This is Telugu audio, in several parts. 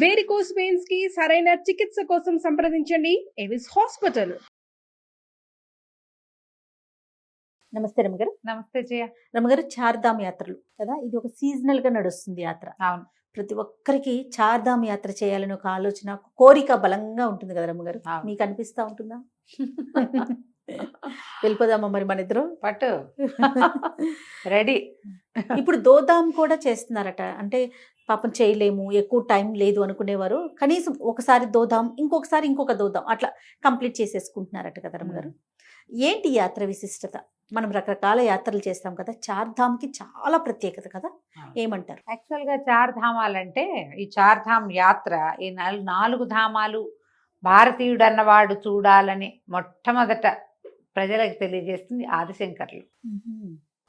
వేరికోస్ వెయిన్స్ కి సరైన చికిత్స కోసం సంప్రదించండి ఎవిస్ హాస్పిటల్. నమస్తే రమగారు. నమస్తే జయ. రమగారు, చార్ధామ్ యాత్రలు కదా, ఇది ఒక సీజనల్ గా నడుస్తుంది యాత్ర. అవును, ప్రతి ఒక్కరికి చార్ధామ్ యాత్ర చేయాలని ఒక ఆలోచన, ఒక కోరిక బలంగా ఉంటుంది కదా రమగారు. మీకు అనిపిస్తా ఉంటుందా? వెళ్ళిపోదామా మరి మన ఇద్దరు? పట్టు రెడీ. ఇప్పుడు దోదాం కూడా చేస్తున్నారట. అంటే పాపం చేయలేము, ఎక్కువ టైం లేదు అనుకునేవారు కనీసం ఒకసారి దోదాం, ఇంకొకసారి ఇంకొక దోదాం, అట్లా కంప్లీట్ చేసేసుకుంటున్నారట కదా రమగారు. ఏంటి యాత్ర విశిష్టత? మనం రకరకాల యాత్రలు చేస్తాం కదా, చార్ధామ్కి చాలా ప్రత్యేకత కదా, ఏమంటారు? యాక్చువల్గా చార్ధామాలంటే ఈ చార్ధామ్ యాత్ర, ఈ 4 ధామాలు భారతీయుడు అన్నవాడు చూడాలని మొట్టమొదట ప్రజలకు తెలియజేస్తుంది ఆదిశంకర్లు.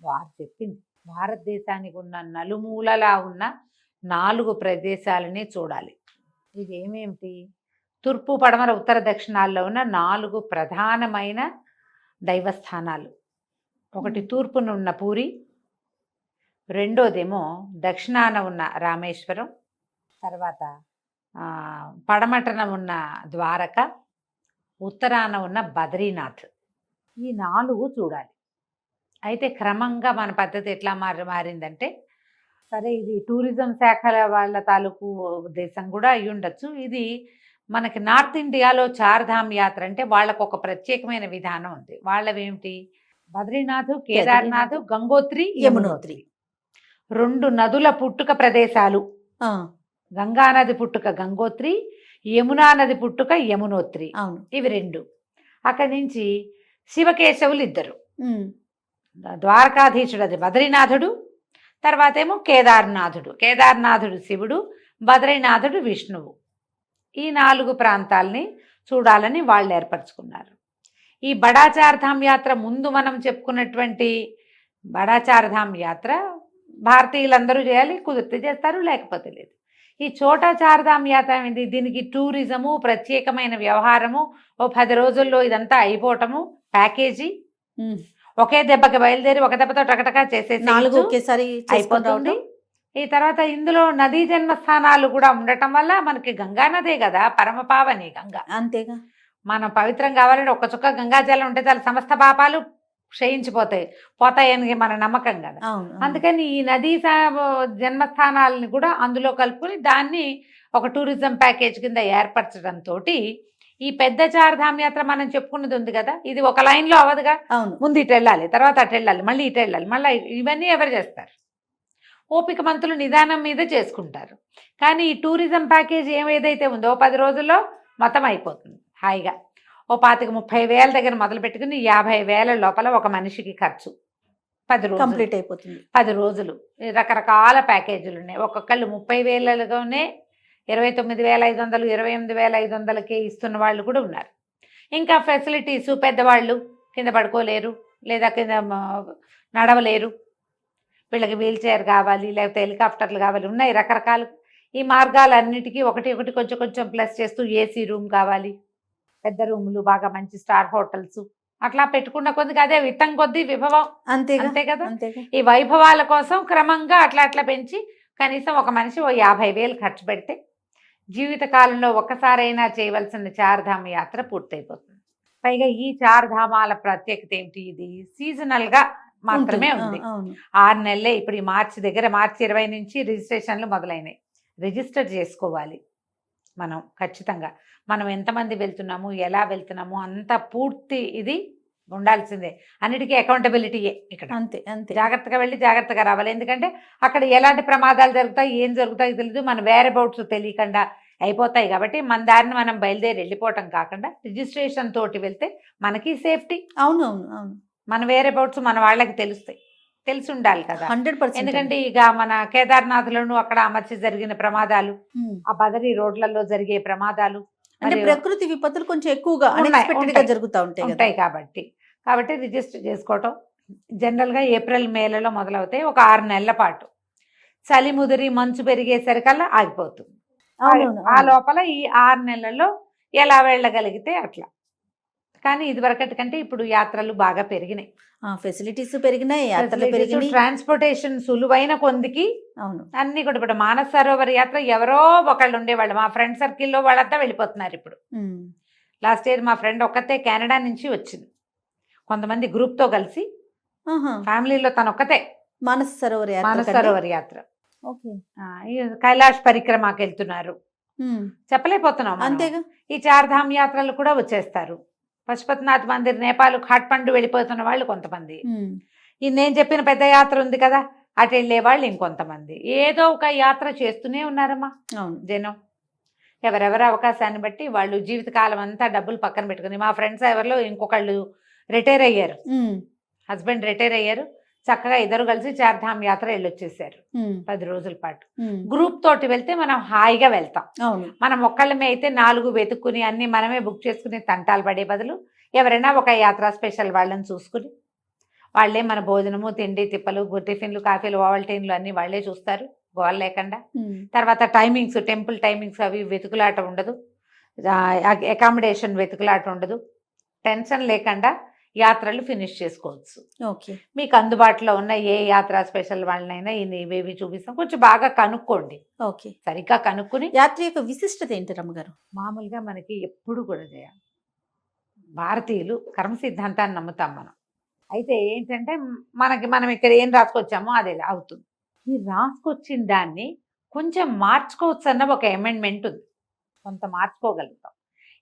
వారు చెప్పింది భారతదేశానికి ఉన్న నలుమూలలా ఉన్న 4 ప్రదేశాలని చూడాలి. ఇది ఏమేమిటి? తూర్పు, పడమర, ఉత్తర, దక్షిణాల్లో ఉన్న 4 ప్రధానమైన దైవస్థానాలు. ఒకటి తూర్పున ఉన్న పూరి, రెండోదేమో దక్షిణాన ఉన్న రామేశ్వరం, తర్వాత పడమటన ఉన్న ద్వారక, ఉత్తరాన ఉన్న బద్రీనాథ్. ఈ 4 చూడాలి. అయితే క్రమంగా మన పద్ధతి ఎట్లా మారిందంటే, సరే ఇది టూరిజం శాఖల వాళ్ళ తాలూకు ఉద్దేశం కూడా అయి ఉండొచ్చు. ఇది మనకి నార్త్ ఇండియాలో చార్ధామ్ యాత్ర అంటే వాళ్ళకు ఒక ప్రత్యేకమైన విధానం ఉంది. వాళ్ళవేమిటి? బద్రీనాథ్, కేదార్నాథ్, గంగోత్రి, యమునోత్రి 2 నదుల పుట్టుక ప్రదేశాలు. గంగా నది పుట్టుక గంగోత్రి, యమునా నది పుట్టుక యమునోత్రి. ఇవి 2. అక్కడి నుంచి శివకేశవులు 2. ద్వారకాధీశుడు అది బద్రీనాథుడు, తర్వాత ఏమో కేదార్నాథుడు. కేదార్నాథుడు శివుడు, బద్రీనాథుడు విష్ణువు. ఈ 4 ప్రాంతాలని చూడాలని వాళ్ళు ఏర్పరచుకున్నారు. ఈ బడా చార్ధామ్ యాత్ర ముందు మనం చెప్పుకున్నటువంటి బడా చార్ధామ్ యాత్ర భారతీయులందరూ చేయాలి, కుదిరితే చేస్తారు, లేకపోతే లేదు. ఈ చోటా చార్ధామ్ యాత్ర ఏంటి? దీనికి టూరిజము, ప్రత్యేకమైన వ్యవహారము, ఓ 10 రోజుల్లో ఇదంతా అయిపోవటము, ప్యాకేజీ ఒకే దెబ్బకి బయలుదేరి ఒక దెబ్బతో టకటకా చేసేసి 4 ఒకేసారి అయిపోతుంది. ఈ తర్వాత ఇందులో నదీ జన్మస్థానాలు కూడా ఉండటం వల్ల మనకి గంగా నదే కదా పరమపావని గంగా. అంతేగా, మనం పవిత్రం కావాలంటే ఒక్క చుక్క గంగాజలం ఉంటే చాలా సమస్త పాపాలు పోతాయని మన నమ్మకం కదా. అందుకని ఈ నదీ జన్మస్థానాలని కూడా అందులో కలుపుకొని దాన్ని ఒక టూరిజం ప్యాకేజ్ కింద ఏర్పరచడంతో ఈ పెద్ద చార్ధామ్ యాత్ర మనం చెప్పుకున్నది ఉంది కదా, ఇది ఒక లైన్లో అవ్వదుగా. ముందు ఇటు వెళ్ళాలి, తర్వాత అటు వెళ్ళాలి, మళ్ళీ ఇటు వెళ్ళాలి, మళ్ళీ ఇవన్నీ ఎవరు చేస్తారు? ఓపిక మంతులు నిదానం మీద చేసుకుంటారు. కానీ ఈ టూరిజం ప్యాకేజ్ ఏదైతే ఉందో 10 రోజుల్లో మొత్తం అయిపోతుంది హాయిగా. ఓ 25-30 వేల దగ్గర మొదలు పెట్టుకుని 50,000 లోపల ఒక మనిషికి ఖర్చు 10 రోజులు కంప్లీట్ అయిపోతుంది. 10 రోజులు రకరకాల ప్యాకేజీలు ఉన్నాయి. ఒక్కొక్కళ్ళు 30,000లోనే 29,500, 28,500కే ఇస్తున్న వాళ్ళు కూడా ఉన్నారు. ఇంకా ఫెసిలిటీస్, పెద్దవాళ్ళు కింద పడుకోలేరు, లేదా కింద నడవలేరు, వీళ్ళకి వీల్ చైర్ కావాలి, లేకపోతే హెలికాప్టర్లు కావాలి, ఉన్నాయి రకరకాలు. ఈ మార్గాలన్నిటికీ ఒకటి కొంచెం కొంచెం ప్లస్ చేస్తూ ఏసీ రూమ్ కావాలి, పెద్ద రూములు, బాగా మంచి స్టార్ హోటల్స్, అట్లా పెట్టుకున్న కొద్దిగా అదే విత్తం కొద్దీ విభవం. అంతే కదా. ఈ వైభవాల కోసం క్రమంగా అట్లా పెంచి కనీసం ఒక మనిషి ఓ 50,000 ఖర్చు పెడితే జీవితకాలంలో ఒక్కసారైనా చేయవలసిన చార్ధామ్ యాత్ర పూర్తయిపోతుంది. పైగా ఈ చార్ధామాల ప్రత్యేకత ఏమిటి? ఇది సీజనల్గా మాత్రమే ఉంది. 6 నెలలే. ఇప్పుడు ఈ మార్చి 20 నుంచి రిజిస్ట్రేషన్లు మొదలైనాయి. రిజిస్టర్ చేసుకోవాలి మనం ఖచ్చితంగా. మనం ఎంతమంది వెళ్తున్నాము, ఎలా వెళ్తున్నాము, అంత పూర్తి ఇది ఉండాల్సిందే. అన్నిటికీ అకౌంటబిలిటీయే ఇక్కడ. అంతే. జాగ్రత్తగా వెళ్ళి జాగ్రత్తగా రావాలి. ఎందుకంటే అక్కడ ఎలాంటి ప్రమాదాలు జరుగుతాయి, ఏం జరుగుతాయో తెలియదు, మన వేర్ అబౌట్స్ తెలియకుండా అయిపోతాయి. కాబట్టి మన దారిని మనం బయలుదేరి వెళ్ళిపోవటం కాకుండా రిజిస్ట్రేషన్ తోటి వెళ్తే మనకి సేఫ్టీ. అవును. మన వేర్ అబౌట్స్ మన వాళ్ళకి తెలిసి ఉండాలి కదా. 100%. ఎందుకంటే ఇక మన కేదార్నాథ్లోను అక్కడ మధ్య జరిగిన ప్రమాదాలు, ఆ బదరీ రోడ్లలో జరిగే ప్రమాదాలు, అంటే ప్రకృతి విపత్తులు కొంచెం ఎక్కువగా జరుగుతూ ఉంటాయి కాబట్టి రిజిస్టర్ చేసుకోవటం జనరల్గా ఏప్రిల్ మేలలో మొదలవుతాయి. ఒక 6 నెలల పాటు చలి ముదిరి మంచు పెరిగేసరికల్లా ఆగిపోతుంది. ఆ లోపల ఈ 6 నెలల్లో ఎలా వెళ్ళగలిగితే అట్లా కానీ ఇదివరకటి కంటే ఇప్పుడు యాత్రలు బాగా పెరిగినాయి. ఫెసిలిటీస్ పెరిగినాయి, యాత్రలు పెరిగినాయి. ట్రాన్స్పోర్టేషన్ సులువైన కొందికి అవును. అన్ని కూడా ఇప్పుడు మానస సరోవర్ యాత్ర ఎవరో ఒకళ్ళు ఉండేవాళ్ళు, మా ఫ్రెండ్ సర్కిల్లో వాళ్ళంతా వెళ్ళిపోతున్నారు ఇప్పుడు. లాస్ట్ ఇయర్ మా ఫ్రెండ్ ఒక్కతే కెనడా నుంచి వచ్చింది, కొంతమంది గ్రూప్తో కలిసి, ఫ్యామిలీలో తను ఒక్కతే మానస సరోవర్ యాత్ర. మానస సరోవర్ యాత్ర. ఓకే. ఈ కైలాష్ పరిక్రమకి వెళ్తున్నారు, చెప్పలేకపోతున్నాం మనం. అంతేగా. ఈ చార్ధామ్ యాత్రలు కూడా వచ్చేస్తారు. పశుపతినాథ్ మందిర్, నేపాల్, ఖాట్మండు వెళ్ళిపోతున్న వాళ్ళు కొంతమంది. ఈ నేను చెప్పిన పెద్ద యాత్ర ఉంది కదా, అటు వెళ్ళే వాళ్ళు ఇంకొంతమంది. ఏదో ఒక యాత్ర చేస్తూనే ఉన్నారమ్మా జనం. ఎవరెవరి అవకాశాన్ని బట్టి వాళ్ళు జీవితకాలం అంతా డబ్బులు పక్కన పెట్టుకుని, మా ఫ్రెండ్స్ ఎవరిలో ఇంకొకళ్ళు రిటైర్ అయ్యారు, హస్బెండ్ రిటైర్ అయ్యారు, చక్కగా ఇద్దరు కలిసి చార్ధామ్ యాత్ర వెళ్ళొచ్చేసారు 10 రోజుల పాటు. గ్రూప్ తోటి వెళ్తే మనం హాయిగా వెళ్తాం. మనం ఒక్కళ్ళమే అయితే 4 వెతుక్కుని అన్ని మనమే బుక్ చేసుకుని తంటాలు పడే బదులు ఎవరైనా ఒక యాత్ర స్పెషల్ వాళ్ళని చూసుకుని వాళ్ళే మన భోజనము, తిండి, తిప్పలు, టిఫిన్లు, కాఫీలు, ఓవల్టీన్లు అన్ని వాళ్ళే చూస్తారు గోల్ లేకుండా. తర్వాత టైమింగ్స్, టెంపుల్ టైమింగ్స్ అవి వెతుకులాట ఉండదు, అకామిడేషన్ వెతుకులాట ఉండదు, టెన్షన్ లేకుండా యాత్రలు ఫినిష్ చేసుకోవచ్చు. ఓకే. మీకు అందుబాటులో ఉన్న ఏ యాత్ర స్పెషల్ వాళ్ళనైనా ఇవేవి చూపిస్తాం. కొంచెం బాగా కనుక్కోండి, ఓకే, సరిగ్గా కనుక్కుని. యాత్ర యొక్క విశిష్టత ఏంటి రమ్మగారు? మామూలుగా మనకి ఎప్పుడు కూడా చేయాలి, భారతీయులు కర్మ సిద్ధాంతాన్ని నమ్ముతాం మనం. అయితే ఏంటంటే మనం ఇక్కడ ఏం రాసుకొచ్చామో అదే అవుతుంది. ఈ రాసుకొచ్చిన దాన్ని కొంచెం మార్చుకోవచ్చు అన్న ఒక అమెండ్మెంట్ ఉంది, కొంత మార్చుకోగలుగుతాం.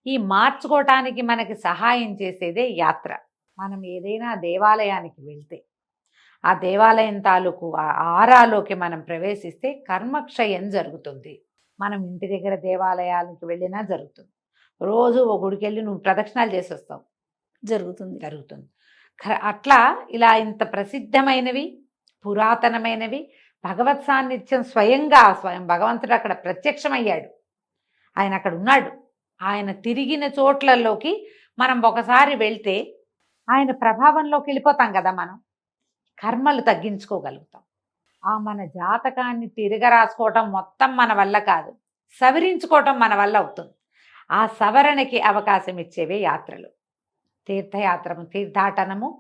ఈ మార్చుకోవటానికి మనకి సహాయం చేసేదే యాత్ర. మనం ఏదైనా దేవాలయానికి వెళ్తే ఆ దేవాలయం తాలూకు ఆ ఆరాలోకి మనం ప్రవేశిస్తే కర్మక్షయం జరుగుతుంది. మనం ఇంటి దగ్గర దేవాలయాలకు వెళ్ళినా జరుగుతుంది. రోజు ఒక గుడికి వెళ్ళి నువ్వు ప్రదక్షిణాలు చేసి వస్తావు, జరుగుతుంది. అట్లా ఇలా ఇంత ప్రసిద్ధమైనవి, పురాతనమైనవి, భగవత్ సాన్నిధ్యం స్వయం భగవంతుడు అక్కడ ప్రత్యక్షమయ్యాడు, ఆయన అక్కడ ఉన్నాడు. ఆయన తిరిగిన చోట్లలోకి మనం ఒకసారి వెళ్తే ఆయన ప్రభావంలోకి వెళ్ళిపోతాం కదా, మనం కర్మలు తగ్గించుకోగలుగుతాం. ఆ మన జాతకాన్ని తిరగరాసుకోవటం మొత్తం మన వల్ల కాదు, సవరించుకోవటం మన వల్ల అవుతుంది. ఆ సవరణకి అవకాశం ఇచ్చేవే యాత్రలు. తీర్థయాత్రము, తీర్థాటనము,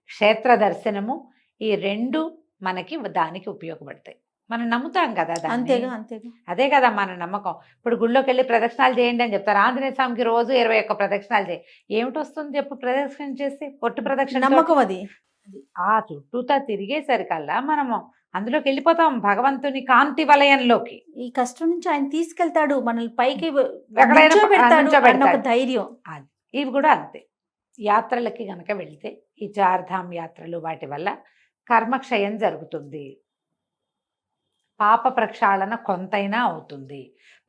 క్షేత్ర దర్శనము, ఈ 2 మనకి దానికి ఉపయోగపడతాయి. మనం నమ్ముతాం కదా, అంతేగా. అదే కదా మన నమ్మకం. ఇప్పుడు గుళ్ళోకి వెళ్ళి ప్రదక్షిణాలు చేయండి అని చెప్తారు. ఆంజనేయ స్వామికి రోజు 21 ప్రదక్షిణాలు చేయి, ఏమిటి వస్తుంది చెప్పు? ప్రదక్షిణ చేస్తే పొట్టు ప్రదక్షిణ, నమ్మకం అది. ఆ చుట్టూతా తిరిగేసరికల్లా మనము అందులోకి వెళ్ళిపోతాం, భగవంతుని కాంతి వలయంలోకి. ఈ కష్టం నుంచి ఆయన తీసుకెళ్తాడు, మనల్ని పైకి ధైర్యం. ఇవి కూడా అంతే. యాత్రలకి గనక వెళితే ఈ చార్ధామ్ యాత్రలు వాటి వల్ల కర్మక్షయం జరుగుతుంది, పాప ప్రక్షాళన కొంతైనా అవుతుంది.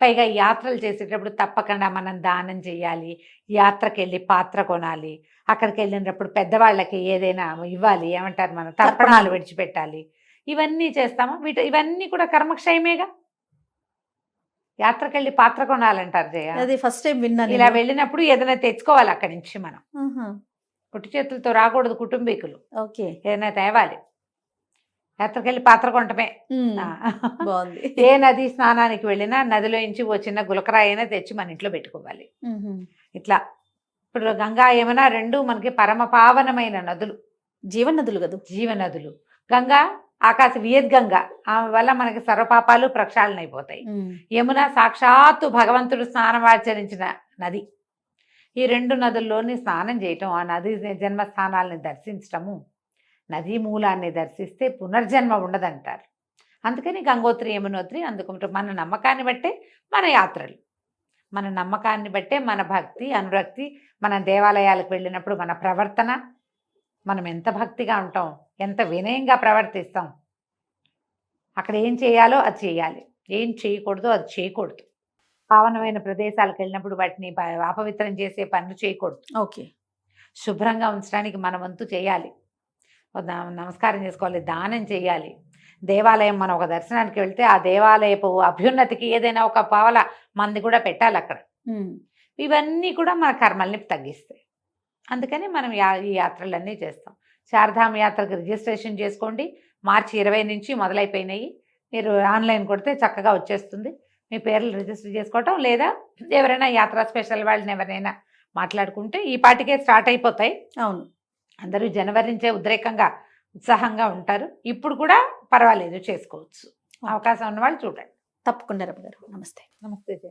పైగా యాత్రలు చేసేటప్పుడు తప్పకుండా మనం దానం చేయాలి, యాత్రకి వెళ్ళి పాత్ర కొనాలి, అక్కడికి వెళ్ళినప్పుడు పెద్దవాళ్ళకి ఏదైనా ఇవ్వాలి, ఏమంటారు మన తర్పణాలు విడిచిపెట్టాలి, ఇవన్నీ చేస్తాము. ఇవన్నీ కూడా కర్మక్షయమేగా. యాత్రకి వెళ్ళి పాత్ర కొనాలంటారు జయ, అది ఫస్ట్ టైం విన్నాను. ఇలా వెళ్ళినప్పుడు ఏదైనా తెచ్చుకోవాలి అక్కడి నుంచి, మనం పుట్టి చేతులతో రాకూడదు కుటుంబీకులు. ఓకే, ఏదైనా తేవాలి. యాత్రకి వెళ్ళి పాత్ర కొంటమే. బాగుంది. ఏ నది స్నానానికి వెళ్ళినా నదిలో నుంచి ఓ చిన్న గులకరాయి అయినా తెచ్చి మన ఇంట్లో పెట్టుకోవాలి. ఇట్లా ఇప్పుడు గంగా, యమున 2 మనకి పరమ పావనమైన నదులు, జీవనదులు కదా, జీవనదులు. గంగా ఆకాశ వియద్గంగా, ఆమె వల్ల మనకి సర్వపాపాలు ప్రక్షాళన అయిపోతాయి. యమున సాక్షాత్తు భగవంతుడు స్నానమాచరించిన నది. ఈ 2 నదుల్లోని స్నానం చేయటం, ఆ నది జన్మస్థానాలని దర్శించటము, నదీ మూలాన్ని దర్శిస్తే పునర్జన్మ ఉండదంటారు. అందుకని గంగోత్రి, యమునోత్రి. అందుకుంటారు. మన నమ్మకాన్ని బట్టే మన యాత్రలు, మన నమ్మకాన్ని బట్టే మన భక్తి, అనురక్తి. మన దేవాలయాలకు వెళ్ళినప్పుడు మన ప్రవర్తన, మనం ఎంత భక్తిగా ఉంటాం, ఎంత వినయంగా ప్రవర్తిస్తాం, అక్కడ ఏం చేయాలో అది చేయాలి, ఏం చేయకూడదో అది చేయకూడదు. పావనమైన ప్రదేశాలకు వెళ్ళినప్పుడు వాటిని అపవిత్రం చేసే పనులు చేయకూడదు. ఓకే, శుభ్రంగా ఉంచడానికి మన వంతు చేయాలి, నమస్కారం చేసుకోవాలి, దానం చేయాలి. దేవాలయం మనం ఒక దర్శనానికి వెళ్తే ఆ దేవాలయపు అభ్యున్నతికి ఏదైనా ఒక పావల మంది కూడా పెట్టాలి అక్కడ. ఇవన్నీ కూడా మన కర్మల్ని తగ్గిస్తాయి. అందుకని మనం ఈ యాత్రలన్నీ చేస్తాం. చార్ధామ్ యాత్రకు రిజిస్ట్రేషన్ చేసుకోండి. మార్చి 20 నుంచి మొదలైపోయినాయి. మీరు ఆన్లైన్ కొడితే చక్కగా వచ్చేస్తుంది. మీ పేర్లు రిజిస్టర్ చేసుకోవటం, లేదా ఎవరైనా యాత్రా స్పెషల్ వాళ్ళని ఎవరైనా మాట్లాడుకుంటే ఈ పాటికే స్టార్ట్ అయిపోతాయి. అవును. అందరూ జనవరి నుంచే ఉద్రేకంగా ఉత్సాహంగా ఉంటారు. ఇప్పుడు కూడా పర్వాలేదు, చేసుకోవచ్చు. అవకాశం ఉన్న వాళ్ళు చూడండి. తప్పకుండా రమ్య గారు. నమస్తే. నమస్తే.